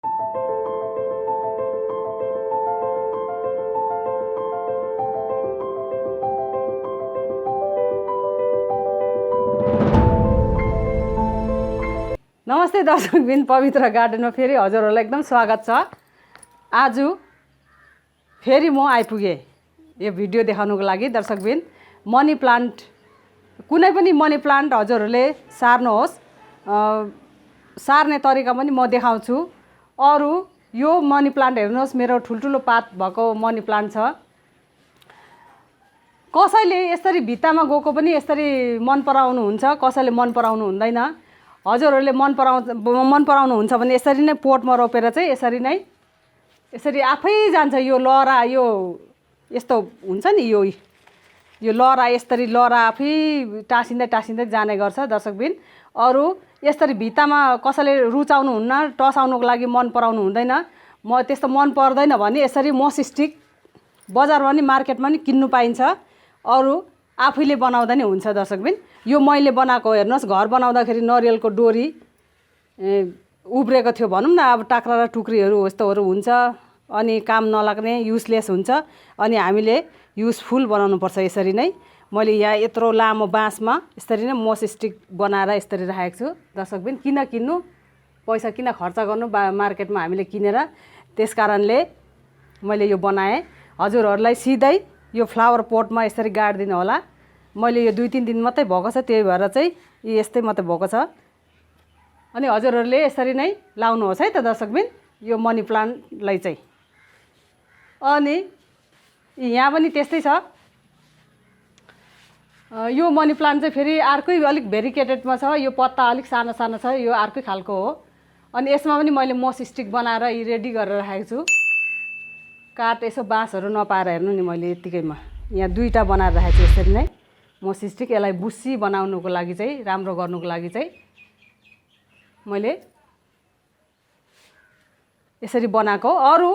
नमस्ते दर्शकबिन, पवित्र गार्डनमा फेरि हजुरहरूलाई एकदम स्वागत छ। आज फेरि म आइपुगेँ यो भिडियो देखाउनुको लागि। दर्शकबिन, मनी प्लान्ट, कुनै पनि मनी प्लान्ट हजुरहरूले सार्नुहोस्, सार्ने तरिका पनि म देखाउँछु। अरू यो मनी प्लान्ट हेर्नुहोस्, मेरो ठुल्ठुलो पात भएको मनी प्लान्ट छ। कसैले यसरी भित्तामा गएको पनि यसरी मन पराउनुहुन्छ, कसैले मन पराउनु हुँदैन। हजुरहरूले मन पराउनुहुन्छ भने यसरी नै पोटमा रोपेर चाहिँ यसरी आफै जान्छ। यो लहरा, यो यस्तो हुन्छ नि, यो लहरा यसरी लहरा आफै टाँसिँदै जाने गर्छ। दर्शकबिन, अरू यसरी भित्तामा कसैले रुचाउनुहुन्न, टसाउनुको लागि मन पराउनु हुँदैन। म त्यस्तो मन पर्दैन भने यसरी मोस स्टिक बजारमा नि मार्केटमा नि किन्नु पाइन्छ। अरू आफैले बनाउँदा नि हुन्छ। दर्शकबिन, यो मैले बनाएको हेर्नुहोस्, घर बनाउँदाखेरि नरियलको डोरी उब्रेको थियो भनौँ न, अब टाक्रा र टुक्रीहरू यस्तोहरू हुन्छ, अनि काम नलाग्ने, युजलेस हुन्छ, अनि हामीले युजफुल बनाउनुपर्छ। यसरी नै मैले यहाँ यत्रो लामो बाँसमा यसरी नै मोस स्टिक बनाएर यसरी राखेको छु। दर्शकबिन, किन किन्नु, पैसा किन खर्च गर्नु मार्केटमा हामीले किनेर। त्यस कारणले मैले यो बनाएँ। हजुरहरूलाई सिधै यो फ्लावर पोटमा यसरी गाडिदिनु होला। मैले यो 2-3 दिन मात्रै भएको छ, त्यही भएर चाहिँ यस्तै मात्रै भएको छ। अनि हजुरहरूले यसरी नै लाउनुहोस् है त दर्शकबिन, यो मनी प्लान्टलाई चाहिँ। अनि यहाँ पनि त्यस्तै छ। यो मनी प्लान्ट चाहिँ फेरि अर्कै अलिक भेरिकेटेडमा छ। यो पत्ता अलिक सानो सानो छ, यो अर्कै खालको हो। अनि यसमा पनि मैले मोस स्टिक बनाएर रेडी गरेर राखेको छु। काठ यसो बाँसहरू नपाएर हेर्नु नि, मैले यत्तिकैमा यहाँ 2टा बनाएर राखेको छु यसरी नै मोस स्टिक। यसलाई बुस्सी बनाउनुको लागि चाहिँ, राम्रो गर्नुको लागि चाहिँ मैले यसरी बनाएको। अरू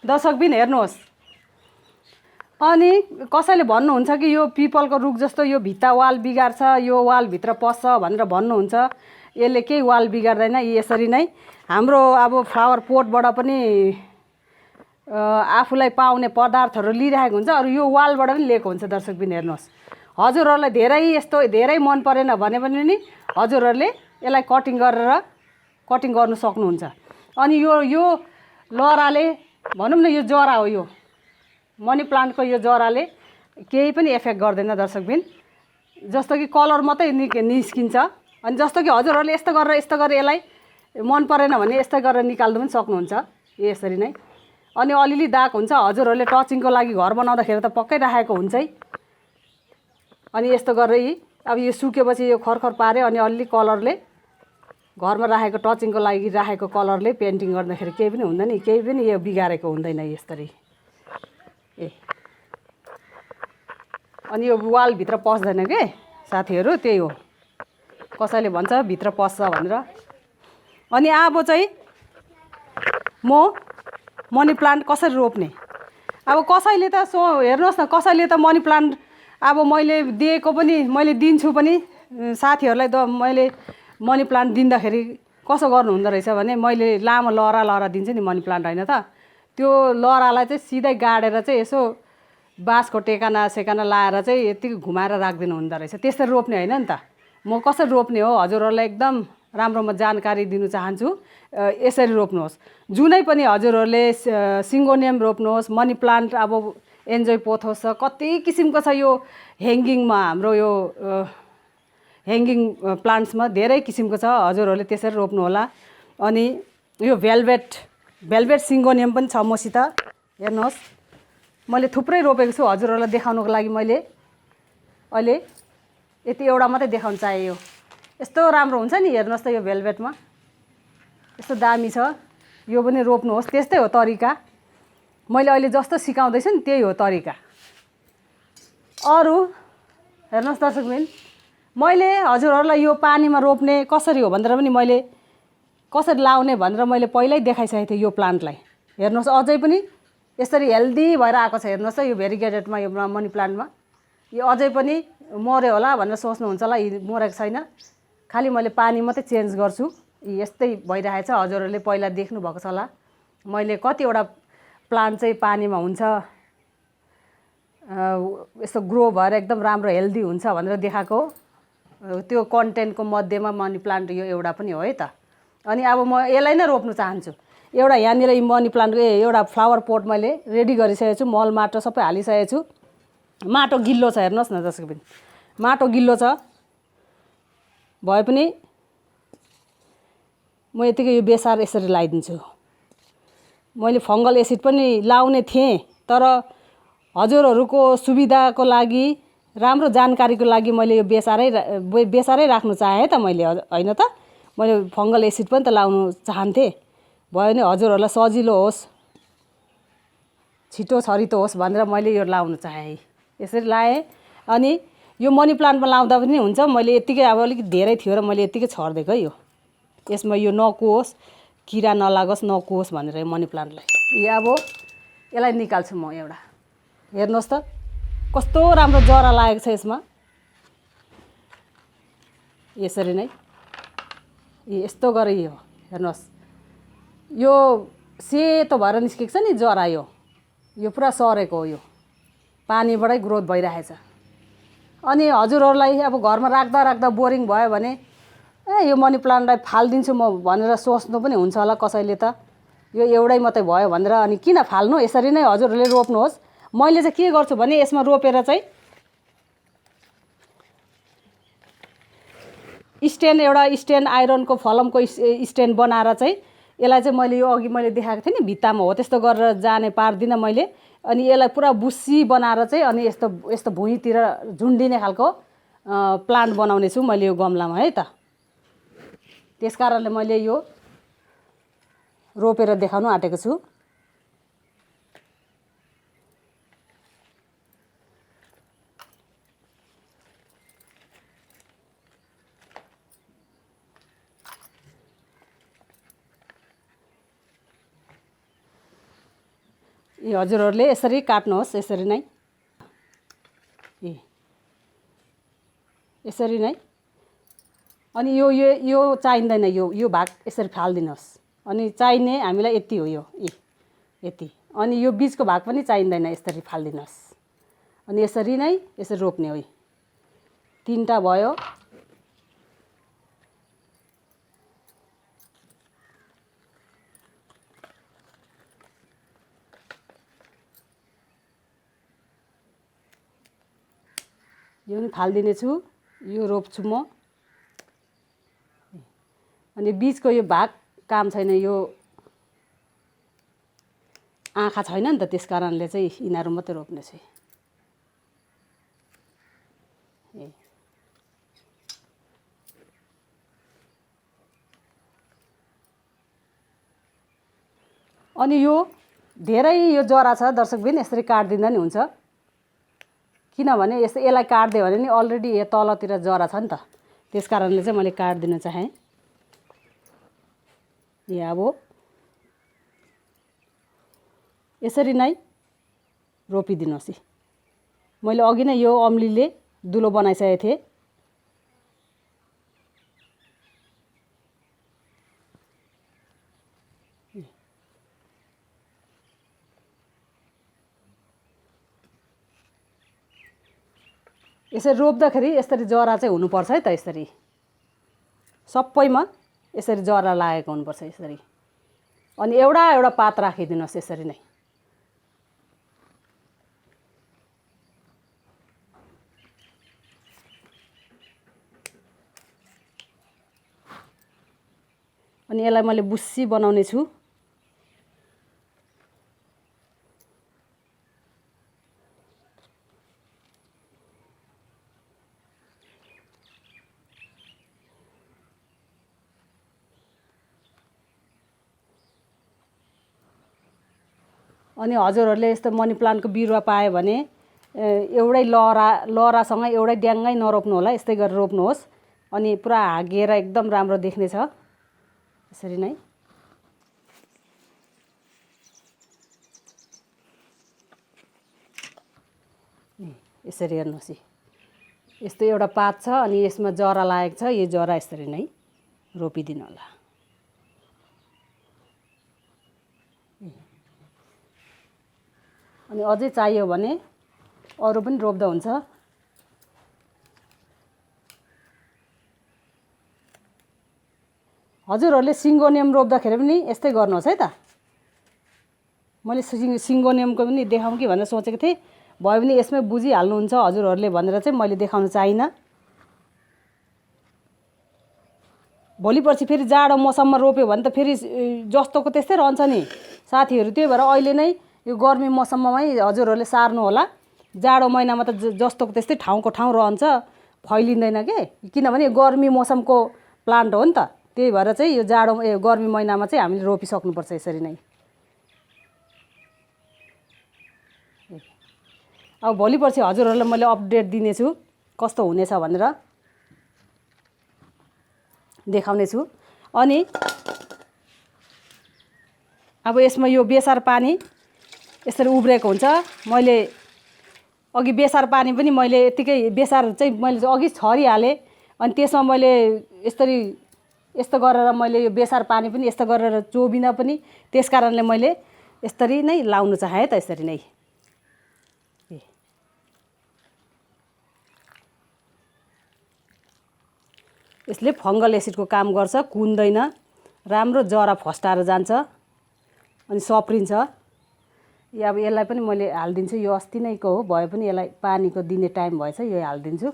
दर्शकबिन हेर्नुहोस्, अनि कसैले भन्नुहुन्छ कि यो पिपलको रुख जस्तो यो भित्ता वाल बिगार्छ, यो वालभित्र पस्छ भनेर भन्नुहुन्छ। यसले केही वाल बिगार्दैन। यसरी नै हाम्रो अब फ्लावर पोटबाट पनि आफूलाई पाउने पदार्थहरू लिइरहेको हुन्छ, अरू यो वालबाट पनि लिएको हुन्छ। दर्शकबिन हेर्नुहोस्, हजुरहरूलाई धेरै मन परेन भने पनि नि हजुरहरूले यसलाई कटिङ गर्नु सक्नुहुन्छ। अनि यो लहराले भनौँ न, यो जरा हो, यो मनी प्लान्टको यो जराले केही पनि एफेक्ट गर्दैन। दर्शकबिन, जस्तो कि कलर मात्रै निस्किन्छ। अनि जस्तो कि हजुरहरूले यस्तो गरेर यसलाई मन परेन भने यस्तै गरेर निकाल्नु पनि सक्नुहुन्छ यसरी नै। अनि अलिअलि दाग हुन्छ, हजुरहरूले टचिङको लागि घर बनाउँदाखेरि त पक्कै राखेको हुन्छै। अनि यस्तो गरेर अब यो सुकेपछि यो खरखर पाऱ्यो, अनि अलिअलि कलरले घरमा राखेको टचिङको लागि राखेको कलरले पेन्टिङ गर्दाखेरि केही पनि हुँदैन, केही पनि यो बिगारेको हुँदैन यसरी। अनि यो वालभित्र पस्दैन के साथीहरू, त्यही हो। कसैले भन्छ भित्र पस्छ भनेर। अनि अब चाहिँ म मनी प्लान्ट कसरी रोप्ने, अब कसैले त हेर्नुहोस् न, कसैले त मनी प्लान्ट अब मैले दिएको पनि, मैले दिन्छु पनि साथीहरूलाई। मैले मनी प्लान्ट दिँदाखेरि कसो गर्नु हुँदो रहेछ भने, मैले लामो लहरा दिन्छु नि मनी प्लान्ट, होइन त, त्यो लहरालाई चाहिँ सिधै गाडेर चाहिँ यसो बाँसको टेकाना लाएर चाहिँ यतिकै घुमाएर राखिदिनु हुँदो रहेछ। त्यसरी रोप्ने होइन नि त। म कसरी रोप्ने हो हजुरहरूलाई एकदम राम्रोमा जानकारी दिनु चाहन्छु। यसरी रोप्नुहोस्। जुनै पनि हजुरहरूले सिङ्गोनियम रोप्नुहोस्, मनी प्लान्ट अब एन्जोय पोथोस छ, कति किसिमको छ। यो ह्याङ्गिङमा, हाम्रो यो ह्याङ्गिङ प्लान्ट्समा धेरै किसिमको छ। हजुरहरूले त्यसरी रोप्नु होला। अनि यो भेलभेट सिङ्गोनियम पनि छ मसित। हेर्नुहोस्, मैले थुप्रै रोपेको छु। हजुरहरूलाई देखाउनुको लागि मैले अहिले यति एउटा मात्रै देखाउन चाहे। यो यस्तो राम्रो हुन्छ नि, हेर्नुहोस् त, यो भेलभेटमा यस्तो दामी छ। यो पनि रोप्नुहोस्। त्यस्तै हो तरिका, मैले अहिले जस्तो सिकाउँदैछु नि त्यही हो तरिका। अरू हेर्नुहोस् दर्शकबिन, मैले हजुरहरूलाई यो पानीमा रोप्ने कसरी हो भनेर पनि, मैले कसरी लाउने भनेर मैले पहिल्यै देखाइसकेको थिएँ। यो प्लान्टलाई हेर्नुहोस्, अझै पनि यसरी हेल्दी भएर आएको छ। हेर्नुहोस् त, यो भेरिगेटेडमा, यो मनी प्लान्टमा यो अझै पनि मर्यो होला भनेर सोच्नुहुन्छ होला, मरेको छैन। खालि मैले पानी मात्रै चेन्ज गर्छु यस्तै भइरहेछ। हजुरहरूले पहिला देख्नुभएको छ होला, मैले कतिवटा प्लान्ट चाहिँ पानीमा हुन्छ, यस्तो ग्रो भएर एकदम राम्रो हेल्दी हुन्छ भनेर देखाएको। त्यो कन्टेन्टको मध्येमा मनी प्लान्ट यो एउटा पनि हो है त। अनि अब म यसलाई नै रोप्नु चाहन्छु। एउटा यहाँनिर मनी प्लान्टको एउटा फ्लावर पोट मैले रेडी गरिसकेको छु, मल माटो सबै हालिसकेको छु। माटो गिल्लो छ, हेर्नुहोस् न, जसको पनि माटो गिल्लो छ भए पनि म यतिकै यो बेसार यसरी लगाइदिन्छु। मैले फङ्गल एसिड पनि लाउने थिएँ, तर हजुरहरूको सुविधाको लागि, राम्रो जानकारीको लागि मैले यो बेसारै राख्नु चाहेँ है त मैले, होइन त। मैले फङ्गल एसिड पनि त लाउनु चाहन्थेँ, भयो भने हजुरहरूलाई सजिलो होस्, छिटो छरितो होस् भनेर मैले यो लाउनु चाहेँ। यसरी लाएँ। अनि यो मनी प्लान्टमा लाउँदा पनि हुन्छ। मैले यत्तिकै अब अलिक धेरै थियो र मैले यत्तिकै छरिदिएको है। यो यसमा यो नकुहोस्, किरा नलागोस्, नकुहोस् भनेर यो मनी प्लान्टलाई। यो अब यसलाई निकाल्छु म एउटा। हेर्नुहोस् त कस्तो राम्रो जरा लागेको छ यसमा। यसरी नै यस्तो गरे यो हेर्नुहोस्, यो सेतो भएर निस्केको छ नि जरा, यो पुरा सरेको हो। यो पानीबाटै ग्रोथ भइरहेछ। अनि हजुरहरूलाई अब घरमा राख्दा राख्दा बोरिङ भयो भने यो मनी प्लान्टलाई फालिदिन्छु म भनेर सोच्नु पनि हुन्छ होला कसैले त, यो एउटै मात्रै भयो भनेर। अनि किन फाल्नु, यसरी नै हजुरहरूले रोप्नुहोस्। मैले चाहिँ के गर्छु भने यसमा रोपेर चाहिँ एउटा स्ट्यान्ड आइरनको फलमको स्ट्यान्ड बनाएर चाहिँ यसलाई चाहिँ मैले यो अघि मैले देखाएको थिएँ नि भित्तामा, हो त्यस्तो गरेर जाने पार्दिनँ मैले। अनि यसलाई पुरा बुस्सी बनाएर चाहिँ अनि यस्तो भुइँतिर झुन्डिने खालको प्लान्ट बनाउने छु मैले यो गमलामा है त। त्यस कारणले मैले यो रोपेर देखाउनु आँटेको छु। हजुरहरूले यसरी काट्नुहोस्, यसरी नै, यसरी नै। अनि यो चाहिँदैन, यो भाग यसरी फालिदिनुहोस्। अनि चाहिने हामीलाई यति हो, यो यति। अनि यो बिचको भाग पनि चाहिँदैन, यसरी फालिदिनुहोस्। अनि यसरी नै यसरी रोप्ने हो। 3टा भयो। यो पनि फालिदिने छु, यो रोप्छु म। अनि बिचको यो भाग काम छैन, यो आँखा छैन नि त, त्यस कारणले चाहिँ यिनीहरू मात्रै रोप्ने छु। अनि यो धेरै यो जरा छ दर्शकबिन, यसरी काट्दिँदा नि हुन्छ। किनभने यसलाई काट्दियो भने नि अलरेडी यो तलतिर जरा छ नि त, त्यस कारणले चाहिँ मैले काट्दिन चाहेँ। अब यसरी नै रोपिदिनुहोस्। मैले अघि नै यो अम्लीले दुलो बनाइसकेको थिएँ। यसरी रोप्दाखेरि यसरी जरा चाहिँ हुनुपर्छ है त। यसरी सबैमा यसरी जरा लागेको हुनुपर्छ यसरी। अनि एउटा पात राखिदिनुहोस् यसरी नै। अनि यसलाई मैले बुस्सी बनाउने छु। अनि हजुरहरूले यस्तो मनी प्लान्टको बिरुवा पायो भने एउटै लहरासँग एउटै ड्याङ्गै नरोप्नु होला, यस्तै गरेर रोप्नुहोस्। अनि पुरा हाँगेर एकदम राम्रो देख्ने छ। यसरी नै यसरी हेर्नुहोस्, यस्तो एउटा पात छ अनि यसमा जरा लागेको छ। यो जरा यसरी नै रोपिदिनु होला। अनि अझै चाहियो भने अरू पनि रोप्दा हुन्छ। हजुरहरूले सिङ्गोनियम रोप्दाखेरि पनि यस्तै गर्नुहोस् है त। मैले सिङ्गोनियमको पनि देखाउँ कि भनेर सोचेको थिएँ, भयो भने यसमै बुझिहाल्नुहुन्छ हजुरहरूले भनेर चाहिँ मैले देखाउन चाहिनँ। भोलि पर्सि फेरि जाडो मौसममा रोप्यो भने त फेरि जस्तोको त्यस्तै रहन्छ नि साथीहरू। त्यही भएर अहिले नै यो गर्मी मौसममै हजुरहरूले सार्नु होला। जाडो महिनामा त जस्तोको त्यस्तै ठाउँको ठाउँ रहन्छ, फैलिँदैन के, किनभने गर्मी मौसमको प्लान्ट हो नि त। त्यही भएर चाहिँ यो गर्मी महिनामा चाहिँ हामीले रोपिसक्नुपर्छ यसरी नै। अब भोलि पर्सि हजुरहरूलाई मैले अपडेट दिनेछु कस्तो हुनेछ भनेर देखाउनेछु। अनि अब यसमा यो बेसार पानी यसरी उब्रेको हुन्छ। मैले अघि बेसार पानी पनि मैले यत्तिकै बेसार चाहिँ मैले अघि छरिहालेँ। अनि त्यसमा मैले यस्तो गरेर मैले यो बेसार पानी पनि यस्तो गरेर चोबिनँ पनि, त्यस कारणले मैले यसरी नै लाउनु चाहेँ त। यसरी नै यसले फङ्गल एसिडको काम गर्छ, कुन्दैन, राम्रो जरा फस्टाएर जान्छ अनि सप्रिन्छ। अब यसलाई पनि मैले हालिदिन्छु। यो अस्ति नैको हो, भए पनि यसलाई पानीको दिने टाइम भएछ, यो हालिदिन्छु।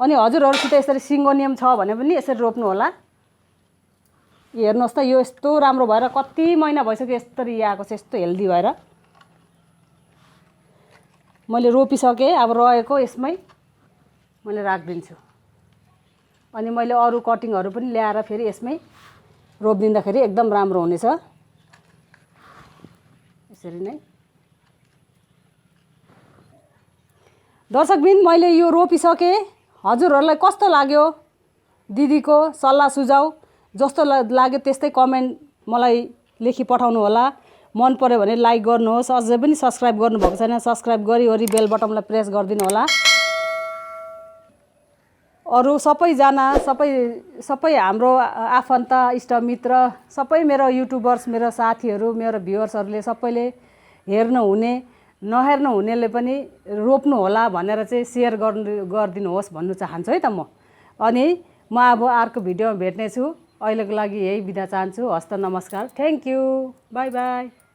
अनि हजुरहरूसित यसरी सिङ्गोनियम छ भने पनि यसरी रोप्नु होला। हेर्नुहोस् त, यो यस्तो राम्रो भएर कति महिना भइसक्यो यस्तरी आएको छ, यस्तो हेल्दी भएर। मैले रोपिसकेँ, अब रहेको यसमै मैले राखिदिन्छु। अनि मैले अरू कटिङहरू पनि ल्याएर फेरि यसमै रोपिदिँदाखेरि एकदम राम्रो हुनेछ। यसरी नै दर्शकबिन मैले यो रोपिसकेँ। हजुरहरूलाई कस्तो लाग्यो दिदीको सल्लाह सुझाउ? जस्तो लाग्यो त्यस्तै कमेन्ट मलाई लेखी पठाउनु होला। मन पर्यो भने लाइक गर्नुहोस्। अझै पनि सब्सक्राइब गर्नुभएको छैन, सब्सक्राइब गरिवरी बेल बटनलाई प्रेस गरिदिनु होला। अरू सबैजना सबै हाम्रो आफन्त इष्टमित्र सबै मेरो युट्युबर्स, मेरो साथीहरू, मेरो भ्युवर्सहरूले सबैले हेर्नुहुने नहेर्नु हुनेले पनि रोप्नु होला भनेर चाहिँ सेयर गरिदिनुहोस् भन्नु चाहन्छु है त म। अनि म अब अर्को भिडियोमा भेट्नेछु। अहिलेको लागि यही बिदा चाहन्छु। हस्त नमस्कार, थ्याङ्क यू, बाई बाई।